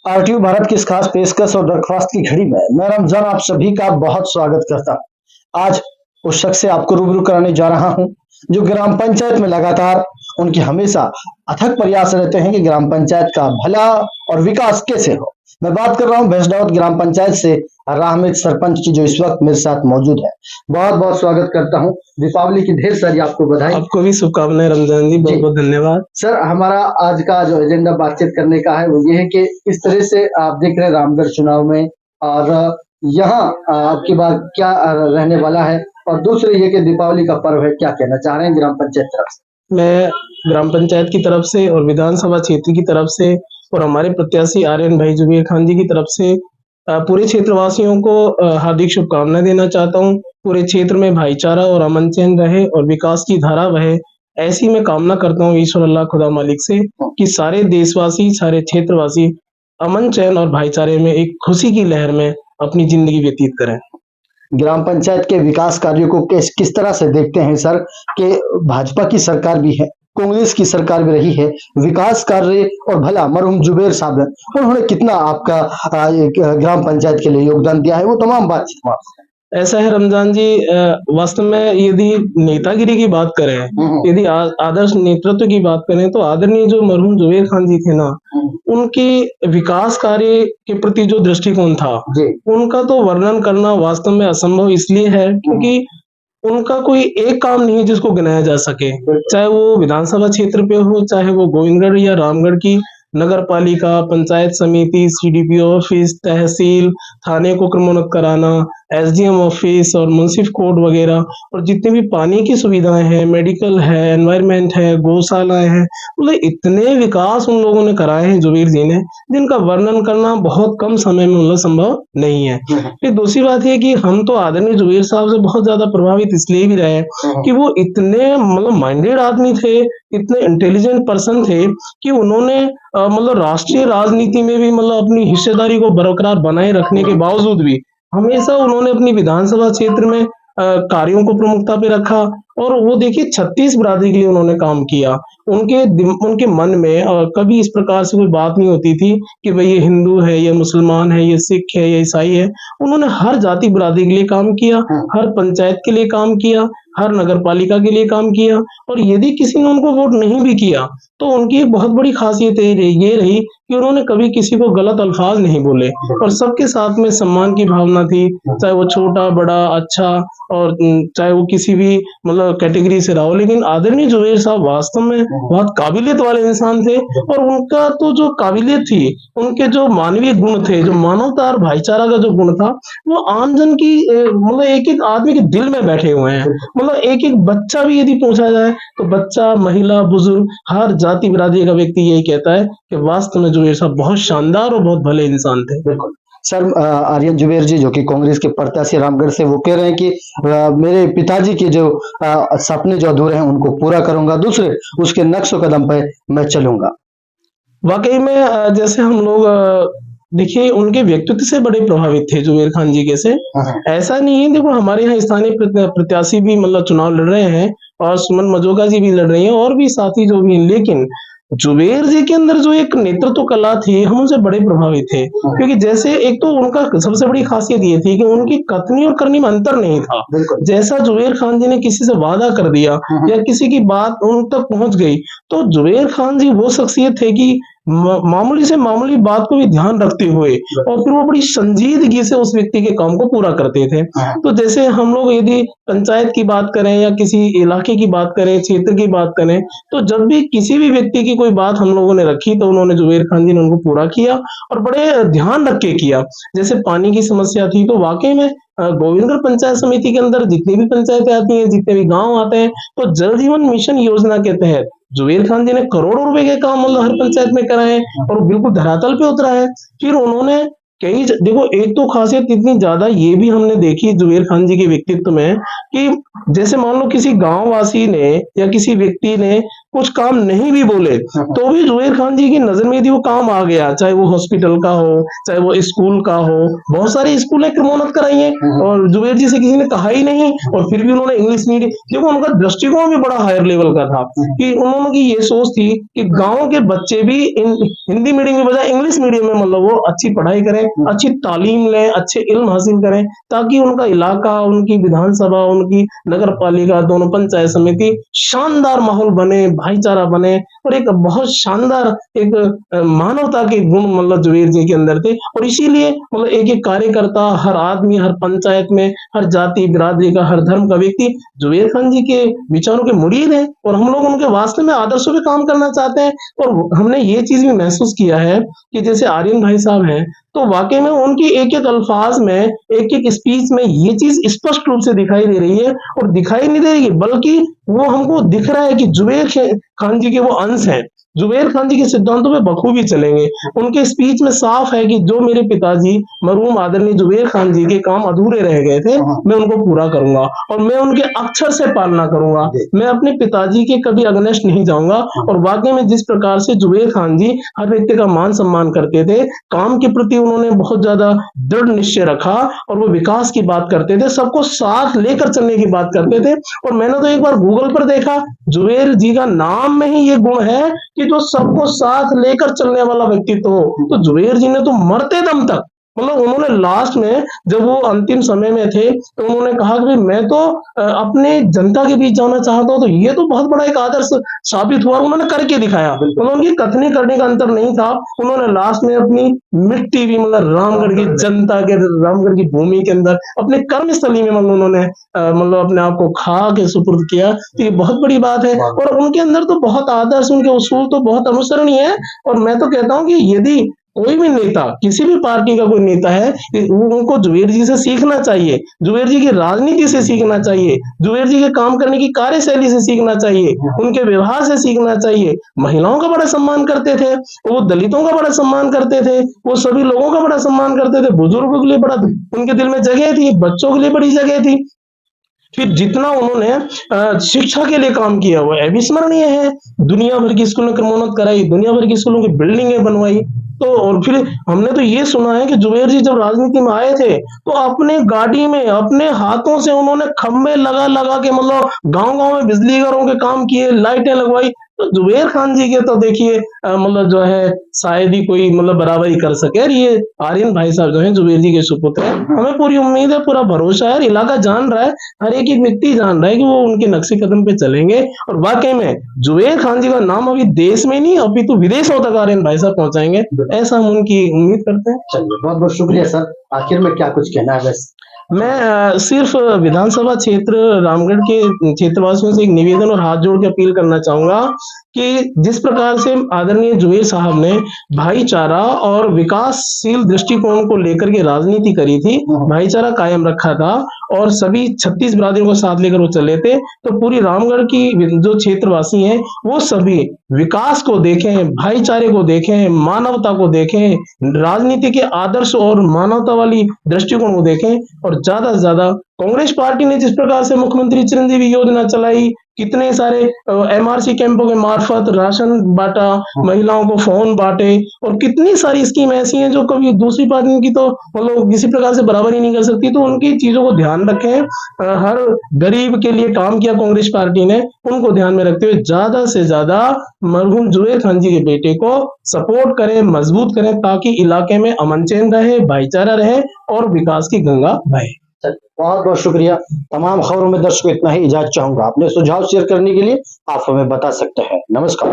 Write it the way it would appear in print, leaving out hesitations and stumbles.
RTU Bharat की इस खास पेशकश और दरख्वास्त की घड़ी में मैं रमजान आप सभी का बहुत स्वागत करता हूं। आज उस शख्स से आपको रूबरू कराने जा रहा हूं जो ग्राम पंचायत में लगातार उनके हमेशा अथक प्रयास रहते हैं कि ग्राम पंचायत का भला और विकास कैसे हो। मैं बात कर रहा हूं भैंसदावत ग्राम पंचायत से राहमिद सरपंच की जो इस वक्त मेरे साथ मौजूद है। बहुत बहुत स्वागत करता हूं। दीपावली की ढेर सारी आपको बधाई। आपको भी शुभकामनाएं रमजान जी, बहुत बहुत धन्यवाद। सर, हमारा आज का जो एजेंडा बातचीत करने का है वो ये है कि इस तरह से आप देख रहे हैं रामगढ़ चुनाव में और यहाँ आपकी बार क्या रहने वाला है, और दूसरी ये कि दीपावली का पर्व है, क्या कहना चाह रहे हैं ग्राम पंचायत तरफ से? मैं ग्राम पंचायत की तरफ से और विधानसभा क्षेत्र की तरफ से और हमारे प्रत्याशी आर्यन भाई जुबेर खान जी की तरफ से पूरे क्षेत्रवासियों को हार्दिक शुभकामनाएं देना चाहता हूं। पूरे क्षेत्र में भाईचारा और अमन चैन रहे और विकास की धारा बहे, ऐसी मैं कामना करता हूं ईश्वर अल्लाह खुदा मालिक से कि सारे देशवासी, सारे क्षेत्रवासी अमन चैन और भाईचारे में एक खुशी की लहर में अपनी जिंदगी व्यतीत करें। ग्राम पंचायत के विकास कार्यों को किस तरह से देखते हैं सर? कि भाजपा की सरकार भी है, कांग्रेस की सरकार भी रही है, विकास कार्य और भला मरहूम जुबेर साहब हैं, उन्होंने कितना आपका ग्राम पंचायत के लिए योगदान दिया है, वो तमाम बातचीत हम आपसे। ऐसा है रमजान जी, वास्तव में यदि नेतागिरी की बात करें, यदि आदर्श नेतृत्व की बात करें, तो आदरणीय जो मरहूम जुबेर खान जी थे ना, उनके विकास कार्य के प्रति जो दृष्टिकोण था, उनका तो वर्णन करना वास्तव में असंभव इसलिए है क्योंकि उनका कोई एक काम नहीं है जिसको गिनाया जा सके। चाहे वो विधानसभा क्षेत्र पे हो, चाहे वो गोविंदगढ़ या रामगढ़ की नगर पालिका, पंचायत समिति, सीडीपीओ ऑफिस, तहसील, थाने को क्रमोन्नत कराना, एसडीएम ऑफिस और मुंसिफ कोर्ट वगैरह, और जितने भी पानी की सुविधाएं हैं, मेडिकल है, एनवायरमेंट है, गौशालाएं हैं, मतलब इतने विकास उन लोगों ने कराए हैं जुबेर जी ने, जिनका वर्णन करना बहुत कम समय में मतलब संभव नहीं है। फिर दूसरी बात है कि हम तो आदरणीय जुबेर साहब से बहुत ज्यादा प्रभावित इसलिए भी रहे कि वो इतने मतलब माइंडेड आदमी थे, इतने इंटेलिजेंट पर्सन थे कि उन्होंने मतलब राष्ट्रीय राजनीति में भी मतलब अपनी हिस्सेदारी को बरकरार बनाए रखने के बावजूद भी हमेशा उन्होंने अपनी विधानसभा क्षेत्र में कार्यों को प्रमुखता पे रखा, और वो देखिए 36 बिरादरी के लिए उन्होंने काम किया। उनके मन में कभी इस प्रकार से कोई बात नहीं होती थी कि भाई ये हिंदू है, ये मुसलमान है, ये सिख है, ये ईसाई है। उन्होंने हर जाति बिरादरी के लिए काम किया, हर पंचायत के लिए काम किया, हर नगर पालिका के लिए काम किया, और यदि किसी ने उनको वोट नहीं भी किया तो उनकी एक बहुत बड़ी खासियत ये रही कि उन्होंने कभी किसी को गलत अल्फाज नहीं बोले और सबके साथ में सम्मान की भावना थी, चाहे वो छोटा बड़ा अच्छा, और चाहे वो किसी भी मतलब कैटेगरी से रहा हो। लेकिन आदरणीय जुबेर साहब वास्तव में बहुत काबिलियत वाले इंसान थे, और उनका तो जो काबिलियत थी, उनके जो मानवीय गुण थे, जो मानवता और भाईचारा का जो गुण था, वो आमजन की मतलब एक एक आदमी के दिल में बैठे हुए हैं। मतलब एक एक बच्चा भी यदि पूछा जाए तो बच्चा, महिला, बुजुर्ग, हर जाति बिरादरी का व्यक्ति यही कहता है कि वास्तव में जुबेर साहब बहुत शानदार और बहुत भले इंसान थे। बिल्कुल सर, आर्यन जुबेर जी जो कि कांग्रेस के प्रत्याशी रामगढ़ से, वो कह रहे हैं कि मेरे पिताजी के जो सपने जो अधूरे हैं उनको पूरा करूंगा, दूसरे उसके नक्शे कदम पे मैं चलूंगा। वाकई में जैसे हम लोग देखिए उनके व्यक्तित्व से बड़े प्रभावित थे जुबेर खान जी के से। ऐसा नहीं है, देखो हमारे यहाँ स्थानीय प्रत्याशी भी मतलब चुनाव लड़ रहे हैं, और सुमन मजोगा जी भी लड़ रही हैं, और भी साथी जो भी हैं, लेकिन जुबेर जी के अंदर जो एक नेतृत्व कला थी, हम उनसे बड़े प्रभावित थे। क्योंकि जैसे एक तो उनका सबसे बड़ी खासियत ये थी कि उनकी कथनी और करनी में अंतर नहीं था। जैसा जुबेर खान जी ने किसी से वादा कर दिया या किसी की बात उन तक पहुंच गई, तो जुबेर खान जी वो शख्सियत थे कि मामूली से मामूली बात को भी ध्यान रखते हुए और फिर वो बड़ी संजीदगी से उस व्यक्ति के काम को पूरा करते थे। तो जैसे हम लोग यदि पंचायत की बात करें या किसी इलाके की बात करें, क्षेत्र की बात करें, तो जब भी किसी भी व्यक्ति की कोई बात हम लोगों ने रखी तो उन्होंने जुबेर खान जी ने उनको पूरा किया, और बड़े ध्यान रख के किया। जैसे पानी की समस्या थी तो वाकई में गोविंदगढ़ पंचायत समिति के अंदर जितनी भी पंचायतें आती हैं, जितने भी गांव आते हैं, तो जल जीवन मिशन योजना के तहत जुबेर खान जी ने करोड़ों रुपए के काम मतलब हर पंचायत में कराए हैं, और बिल्कुल धरातल पे उतरा है। फिर उन्होंने देखो एक तो खासियत इतनी ज्यादा ये भी हमने देखी जुबेर खान जी के व्यक्तित्व में कि जैसे मान लो किसी गांव वासी ने या किसी व्यक्ति ने कुछ काम नहीं भी बोले तो भी जुबेर खान जी की नजर में यदि वो काम आ गया, चाहे वो हॉस्पिटल का हो, चाहे वो स्कूल का हो, बहुत सारे स्कूल क्रमोन्नत कराई है और जुबेर जी से किसी ने कहा ही नहीं, और फिर भी उन्होंने इंग्लिश मीडियम, देखो उनका दृष्टिकोण भी बड़ा हायर लेवल का था कि उन्होंने की ये सोच थी कि गांव के बच्चे भी हिंदी मीडियम की बजाय इंग्लिश मीडियम में मतलब वो अच्छी पढ़ाई करें, अच्छी तालीम लें, अच्छे इल्म हासिल करें, ताकि उनका इलाका, उनकी विधानसभा, उनकी नगर पालिका, दोनों पंचायत समिति शानदार माहौल बने, भाईचारा बने और एक बहुत शानदार एक मानवता के गुण मतलब जुबेर जी के अंदर थे। और इसीलिए मतलब एक एक कार्यकर्ता, हर आदमी, हर पंचायत में, हर जाति बिरादरी का, हर धर्म का व्यक्ति जुबेर खान जी के विचारों के मुरीद है और हम लोग उनके वास्ते में आदर्शों पे काम करना चाहते हैं। और हमने ये चीज भी महसूस किया है कि जैसे आर्यन भाई साहब हैं, तो वाकई में उनकी एक एक अल्फाज में, एक एक स्पीच में ये चीज स्पष्ट रूप से दिखाई दे रही है, और दिखाई नहीं दे रही है बल्कि वो हमको दिख रहा है कि जुबेर खान जी के वो अंश हैं, जुबेर खान जी के सिद्धांतों पे बखूबी चलेंगे। उनके स्पीच में साफ है कि जो मेरे पिताजी मरहूम आदरणीय जुबेर खान जी के काम अधूरे रह गए थे, मैं उनको पूरा करूंगा और मैं उनके अक्षर से पालना करूंगा, मैं अपने पिताजी के कभी अगेंस्ट नहीं जाऊंगा। और वाकई में जिस प्रकार से जुबेर खान जी हर व्यक्ति का मान सम्मान करते थे, काम के प्रति उन्होंने बहुत ज्यादा दृढ़ निश्चय रखा और वो विकास की बात करते थे, सबको साथ लेकर चलने की बात करते थे। और मैंने तो एक बार गूगल पर देखा, जुबेर जी का नाम में ही ये गुण है कि जो सबको साथ लेकर चलने वाला व्यक्तित्व हो। तो जुबेर जी ने तो मरते दम तक मतलब उन्होंने लास्ट में जब वो अंतिम समय में थे तो उन्होंने कहा कि मैं तो अपने जनता के बीच जाना चाहता हूं, तो ये तो बहुत बड़ा एक आदर्श साबित हुआ, उन्होंने करके दिखाया। उनकी कथनी करने का अंतर नहीं था, उन्होंने लास्ट में अपनी मिट्टी भी मतलब रामगढ़ की जनता के, रामगढ़ की भूमि के अंदर अपने कर्मस्थली में मतलब उन्होंने मतलब अपने आप को खा के सुपुर्द किया। तो ये बहुत बड़ी बात है और उनके अंदर तो बहुत आदर्श, उनके उसूल तो बहुत अनुसरणीय है। और मैं तो कहता हूँ कि यदि कोई भी नेता, किसी भी पार्टी का कोई नेता है, उनको जुबेर जी से सीखना चाहिए, जुबेर जी की राजनीति से सीखना चाहिए, जुबेर जी के काम करने की कार्यशैली से सीखना चाहिए, उनके व्यवहार से सीखना चाहिए। महिलाओं का बड़ा सम्मान करते थे, वो दलितों का बड़ा सम्मान करते थे, वो सभी लोगों का बड़ा सम्मान करते थे, बुजुर्गों के लिए बड़ा उनके दिल में जगह थी, बच्चों के लिए बड़ी जगह थी। फिर जितना उन्होंने शिक्षा के लिए काम किया वो अविस्मरणीय है। दुनिया भर की स्कूलों क्रमोन्नत कराई, दुनिया भर की स्कूलों की बिल्डिंगें बनवाई। तो और फिर हमने तो ये सुना है कि जुबेर जी जब राजनीति में आए थे तो अपने गाड़ी में अपने हाथों से उन्होंने खंबे लगा लगा के मतलब गांव गांव में बिजली घरों के काम किए, लाइटें लगवाई। तो जुबेर खान जी के तो देखिए मतलब जो है शायद ही कोई मतलब बराबरी कर सके। और ये आर्यन भाई साहब जो है जुबेर जी के सुपुत्र है, हमें पूरी उम्मीद है, पूरा भरोसा है, इलाका जान रहा है, हर एक एक व्यक्ति जान रहा है कि वो उनके नक्शे कदम पे चलेंगे। और वाकई में जुबेर खान जी का नाम अभी देश में नहीं अभी तो विदेशों तक आर्यन भाई साहब पहुंचाएंगे, ऐसा हम उनकी उम्मीद करते हैं। चलिए, बहुत बहुत शुक्रिया सर। आखिर में क्या कुछ कहना है वैसे? मैं सिर्फ विधानसभा क्षेत्र रामगढ़ के क्षेत्रवासियों से एक निवेदन और हाथ जोड़ के अपील करना चाहूंगा कि जिस प्रकार से आदरणीय जुबेर साहब ने भाईचारा और विकासशील दृष्टिकोण को लेकर के राजनीति करी थी, भाईचारा कायम रखा था और सभी 36 बिरादरियों को साथ लेकर वो चले थे, तो पूरी रामगढ़ की जो क्षेत्रवासी हैं वो सभी विकास को देखें, भाईचारे को देखें, मानवता को देखें, राजनीति के आदर्श और मानवता वाली दृष्टिकोण को देखें। और ज्यादा से ज्यादा कांग्रेस पार्टी ने जिस प्रकार से मुख्यमंत्री चिरंजीवी योजना चलाई, कितने सारे एमआरसी कैंपों के मार्फत राशन बांटा, महिलाओं को फोन बांटे, और कितनी सारी स्कीम ऐसी हैं जो कभी दूसरी पार्टी की तो मतलब किसी प्रकार से बराबरी नहीं कर सकती। तो उनकी चीजों को ध्यान रखें, हर गरीब के लिए काम किया कांग्रेस पार्टी ने, उनको ध्यान में रखते हुए ज्यादा से ज्यादा मरहूम जुबेर खान जी के बेटे को सपोर्ट करें, मजबूत करें, ताकि इलाके में अमन चैन रहे, भाईचारा रहे और विकास की गंगा बहे। बहुत बहुत शुक्रिया। तमाम खबरों में दर्शकों इतना ही इजाजत चाहूंगा। अपने सुझाव शेयर करने के लिए आप हमें बता सकते हैं। नमस्कार।